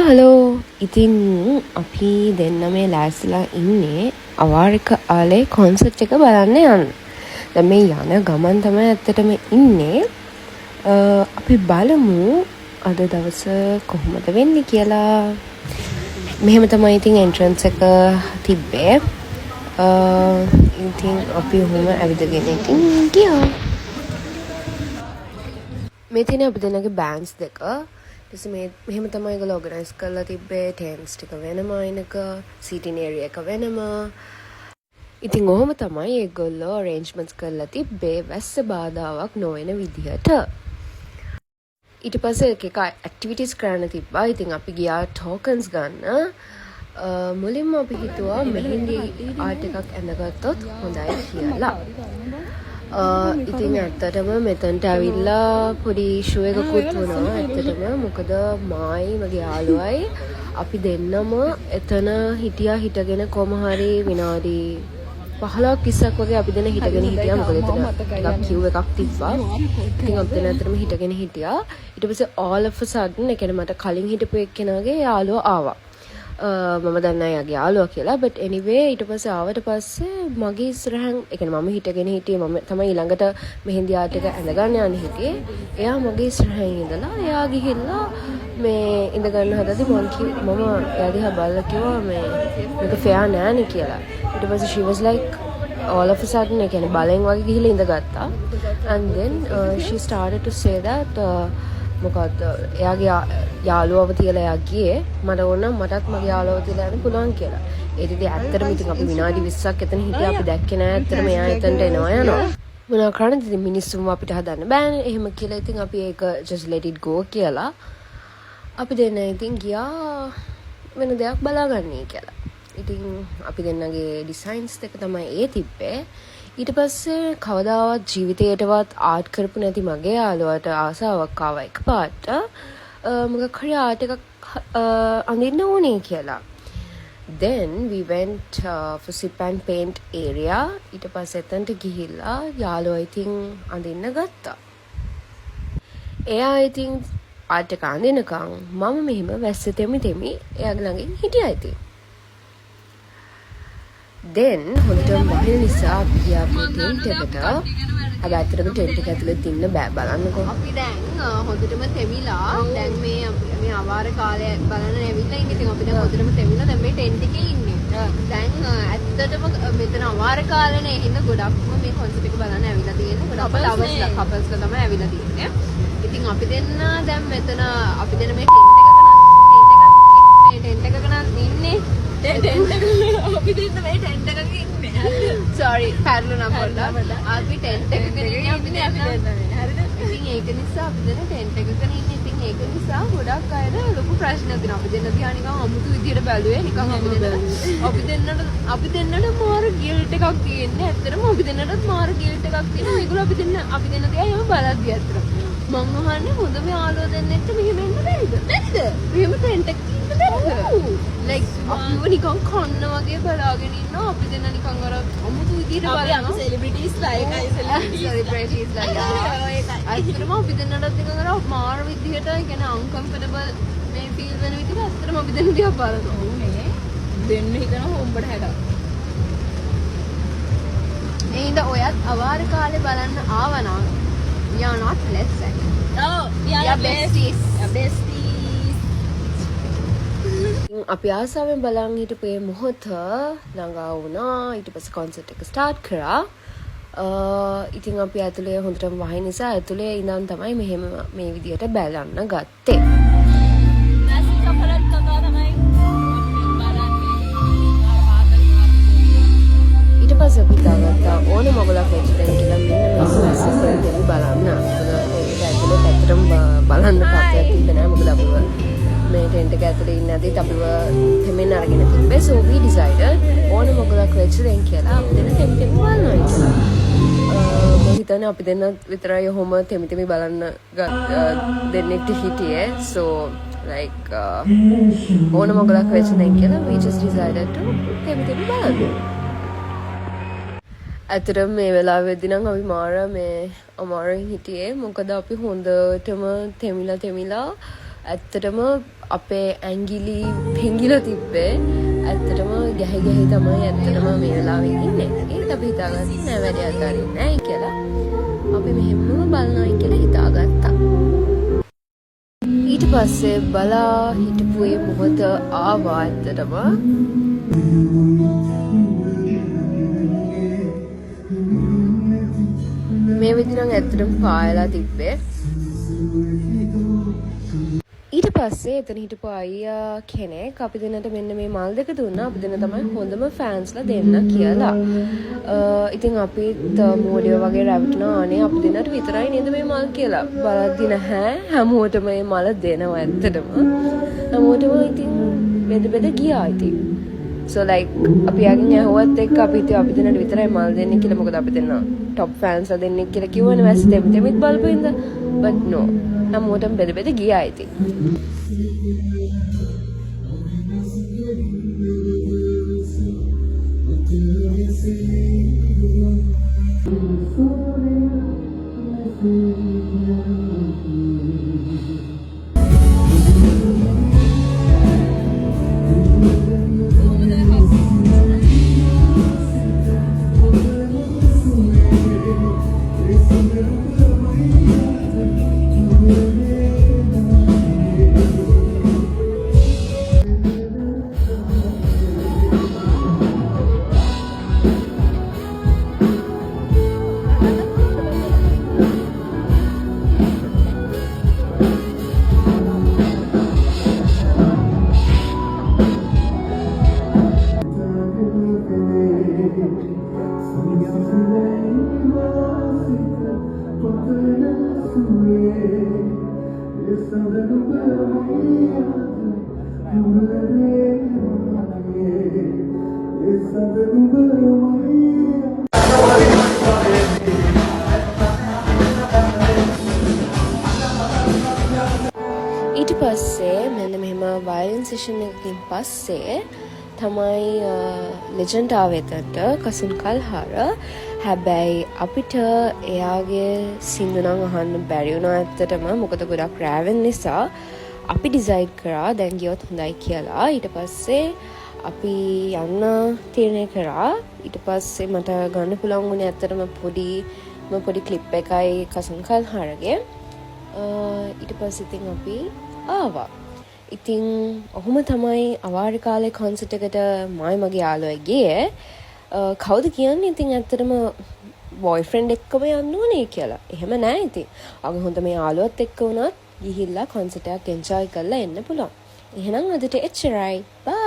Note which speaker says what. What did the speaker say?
Speaker 1: Hello ඉතින් අපි දෙන්න මේ ලෑස්තිලා ඉන්නේ අවාරික ආලේ කොන්සර්ට් එක බලන්න යන්න. දැන් මේ යන ගමන් තමයි ඇත්තටම ඉන්නේ. අපි බලමු අද දවස කොහොමද වෙන්නේ කියලා. මෙහෙම තමයි ඉතින් එන්ට්‍රන්ස් එක තිබ්බේ. ඉතින් අපි ඔහොම ඇවිදගෙන ඉතින් ගියා. මේ තියෙන අපි දෙන්නගේ බෑන්ඩ්ස් දෙක. මෙහෙම තමයි ඒගොල්ලෝ ඕගනයිස් කරලා තිබ්බේ. ටෙන්ට්ස් ටික වෙනම අයනක, සීටින් ඒරියා එක වෙනම. ඉතින් ඔහොම තමයි ඒගොල්ලෝ අරේන්ජ්මන්ට්ස් කරලා තිබ්බේ වැස්ස බාධාවක් නොවන විදිහට. ඊට පස්සේ එක ඇක්ටිවිටීස් කරන්න තිබ්බා. ඉතින් අපි ගියා ටෝකන්ස් ගන්න. මුලින්ම අපි හිතුවා මෙහින්දි ආර්ට් එකක් ඇඳගත්තොත් හොඳයි කියලා. ඉතින් ඇත්තටම මෙතනට ඇවිල්ලා පොඩි ඉෂුව එකකුත් වුණා. ඇත්තටම මොකද මායි මගේ යාළුවයි අපි දෙන්නම එතන හිටගෙන කොහම හරි විනාඩි 15ක් 20ක් වගේ අපි දෙන්න හිටගෙන හිටියා. මොකද එතන ටිකක් කිව් එකක් තිබ්බා. ඉතින් අපි දෙන්න ඇත්තටම හිටගෙන හිටියා. ඊට පස්සේ all of a sudden ඒ කියන්නේ මට කලින් හිටපු එක්කෙනාගේ යාළුවා ආවා. මම දන්න එයාගේ යාළුවා කියලා. but anyway ඊට පස්සේ ආවට පස්සේ මගේ ඉස්සරහන් ඒ කියන්නේ මම හිටගෙන හිටියේ. මම තමයි ඊළඟට මෙහෙන්දි ආර්ට් එක ඇඳගන්න යන්නේ හිටියේ. එයා මගේ ඉස්සරහින් ඉඳලා එයා ගිහිල්ලා මේ ඉඳ ගන්න හදද්දි මම එයා දිහා බලලා කිව්වා මේක fair නෑනේ කියලා. ඊට පස්සේ she was like all of a sudden ඒ කියන්නේ බලෙන් වගේ ගිහිල්ලා ඉඳගත්තා. and then she started to say that මොකද එයාගේ යාළුවව තියලා එයා ගියේ මට ඕන මටත් මගේ යාළුවව තියලා යන්න පුළුවන් කියලා. ඒකදී ඇත්තටම ඉතින් අපි විනාඩි 20ක් එතන හිටියා. අපි දැක්කේ නෑ ඇත්තටම එයා එතනට එනවා යනවා. මොනවා කරන්නද ඉතින් මිනිස්සුම අපිට හදන්න බෑනේ. එහෙම කියලා ඉතින් අපි ඒක just let it go කියලා අපි දෙන්න ඉතින් ගියා වෙන දෙයක් බලාගන්නයි කියලා. ඉතින් අපි දෙන්නගේ ඩිසයින්ස් දෙක තමයි ඒ තිබ්බේ. ඊට පස්සේ කවදාවත් ජීවිතේටවත් ආර්ට් කරපු නැති මගේ යාළුවාට ආසාවක් ආවා එකපාරට මොකක් හරි ආර්ට් එකක් අඳින්න ඕනේ කියලා. then we went for sip and paint area. ඊට පස්සේ එතනට ගිහිල්ලා යාළුවා ඉතින් අඳින්න ගත්තා. එයා ඉතින් ආර්ට් එක අඳිනකම් මම මෙහෙම වැස්ස තෙමි එයාගේ ළඟින් හිටියා ඉතින්. then හොඳටම වහින නිසා අපි ගියා ටෙන්ට් එකට. අපි ඇත්තටම ටෙන්ට් එක ඇතුලේ ඉන්න බෑ බලන්නකෝ. අපි දැන් හොඳටම තෙමිලා දැන් මේ අවාර කාලය බලන්න ඇවිල්ලා ඉන්නේ. ඉතින් අපි දැන් හොඳටම තෙමිලා දැන් මේ ටෙන්ට් එකේ ඉන්නේ. දැන් ඇත්තටම මෙතන අවාර කාලනේ හින්දා ගොඩක්ම මේ කොන්සර්ට් එක බලන්න ඇවිල්ලා තියෙන්නේ. ගොඩක් ලවර්ස්ලා කපල්ස්ලා තමයි ඇවිල්ලා තියෙන්නේ. ඉතින් අපි දෙන්න දැන් මෙතන අපි දෙන්න මේ ටෙන්ට් එකක නම් ඉන්නේ. අපි දෙන්න මේ ටෙන්ට් එකක ඉන්නේ. sorry පැරළුණා පොඩ්ඩක්. අපි ටෙන්ට් එකක ඉන්නේ අපි දෙන්න. හරිද? ඉතින් ඒක නිසා අපි දෙන්න ටෙන්ට් එකක ඉන්නේ. ඉතින් ඒක නිසා ගොඩක් අයද ලොකු ප්‍රශ්න තියෙනවා. අපි දෙන්න තියා නිකන් අමුතු විදියට බැලුවේ. නිකන් අපි දෙන්නට මාර ගිල්ට් එකක් තියෙන්නේ. ඇත්තටම අපි දෙන්නටත් මාර ගිල්ට් එකක් තියෙනවා. ඒගොල්ලෝ අපි දෙන්න තියා එහෙම බලද්දි ඇත්තටම මං අහන්නේ හොඳම යාළුවෝ දෙන්නෙක්ට මෙහෙම එන්න බැරිද? නැද්ද? මෙහෙම ටෙන්ට් එකක ඉන්න බැරිද? like අපිව නිකන් කන්න වගේ බලාගෙන ඉන්නවා. අපි දෙන්න නිකන් අර අමුතු විදියට බලනවා. අපි සෙලිබ්‍රිටිස් ලයිකයි සෙලිබ්‍රිටිස් ලයිකයි. ඇත්තටම අපි දෙන්නට නිකන් අර මාර විදියට කියන්නේ uncomfortable මේ ෆීල් වෙන විදියට ඇත්තටම අපි දෙන්න දිහා බලනවා. ඕනේ. දෙන්න හිතන හොම්බට හැඩක්. ඒඳ ඔයත් අවාර කාලේ බලන්න ආවනම් we are not less sad. Oh, we are besties. අපි ආසාවෙන් බලන් හිටපු මේ මොහොත ළඟා වුණා. ඊට පස්සේ කොන්සර්ට් එක ස්ටාර්ට් කරා. ඉතින් අපි ඇතුලේ හොඳටම වහින නිසා ඇතුලේ ඉඳන් තමයි මෙහෙම මේ විදියට බලන්න ගත්තේ. ඊට පස්සේ අපි තාගත්තා ඕනේ මොගලක් වෙච්ච දෙයක් කියලා මෙන්න මේ සෙසන් දෙවි බලන්න. ඒක ඇතුලේ පැත්තටම බලන්න කප්පයක් තිබ්බේ නෑ. මොකද අපිව මේ ටෙන්ට් එක ඇතුලේ ඉන්න ඇදිත් අපිව තෙමෙන් අරගෙන තිබ්බේ. so we decided ඕනේ මොකලක් වෙච්ච දෙයක් කියලා අපි දෙන්න ටෙන්ට් එක බලනවා කියලා. මම හිතන්නේ අපි දෙන්න විතරයි ඔහොම තෙමි බලන්න දෙන්නෙක්ට හිටියේ. so like ඕනේ මොකලක් වෙච්ච දෙයක් කියලා we just decided to තෙමි බලන්න. ඇත්තටම මේ වෙලාවෙදී නම් අපි මාර මේ අමාරුවෙන් හිටියේ. මොකද අපි හොඳටම තෙමිලා ඇත්තටම අපේ ඇඟිලි පෙඟිලා තිබ්බේ. ඇත්තටම ගැහි තමයි ඇත්තටම මේ වෙලාවේ ඉන්නේ. ඒකට අපි හිතාගත්තා නෑ වැඩේ අතාරින්නේ නෑ කියලා. අපි මෙහෙමම බලනවා කියලා හිතාගත්තා. ඊට පස්සේ බලා හිටපු ඒ මොහොත ආවා ඇත්තටම. මේ විදිහට නම් ඇත්තටම පායලා තිබ්බේ. ඊට පස්සේ එතන හිටපු අයියා කෙනෙක් අපි දෙන්නට මෙන්න මේ මල් දෙක දුන්නා. අපි දෙන්න තමයි හොඳම ෆෑන්ස්ලා දෙන්න කියලා. ඉතින් අපිත් මෝඩියෝ වගේ රැවටුණා. අනේ අපි දෙන්නට විතරයි නේද මේ මල් කියලා. බලද්දි නැහැ හැමෝටම මේ මල දෙනවා ඇත්තටම. හැමෝටම ඉතින් බෙද ගියා ඉතින්. So like අපි යකින් ඇහුවත් එක්ක අපි දෙන්නට විතරයි මල් දෙන්නේ කියලා. මොකද අපි දෙන්න top fans දෙන්නෙක් කියලා කිව්වනේ වැස්ස දෙමිත් බලපෙන්ද. But no. හැමෝටම බෙද ගියා ඉතින්. ඊට පස්සේ මෙන්න මෙහෙම වයලින් සෙෂන් එකකින් පස්සේ තමයි ලෙජන්ඩ් ආවෙතට කසුන් කල්හාර. හැබැයි අපිට එයාගේ සින්දු නම් අහන්න බැරි වුණා ඇත්තටම. මොකද ගොඩක් රෑවෙන් නිසා අපි ඩිසයිඩ් කරා දැන් ගියොත් හොඳයි කියලා. ඊට පස්සේ අපි යන්න තීරණය කරා. ඊට පස්සේ මට ගන්න පුළුවන් වුණේ ඇත්තටම පොඩි ක්ලිප් එකයි කසුන් කල්හාරගේ. ඊට පස්සේ ඉතින් අපි ආවා. ඉතින් ඔහොම තමයි අවාරි කාලේ කොන්සර්ට් එකට මගේ යාළුවා ගියේ. කවුද කියන්නේ ඉතින් ඇත්තටම බොයිෆ්‍රෙන්ඩ් එක්කම යන්න ඕනේ කියලා. එහෙම නෑ ඉතින්. අගේ හොඳ මේ යාළුවත් එක්ක වුණත් ගිහිල්ලා කොන්සර්ට් එකක් එන්ජොයි කරලා එන්න පුළුවන්. එහෙනම් අදට එච්චරයි. බයි.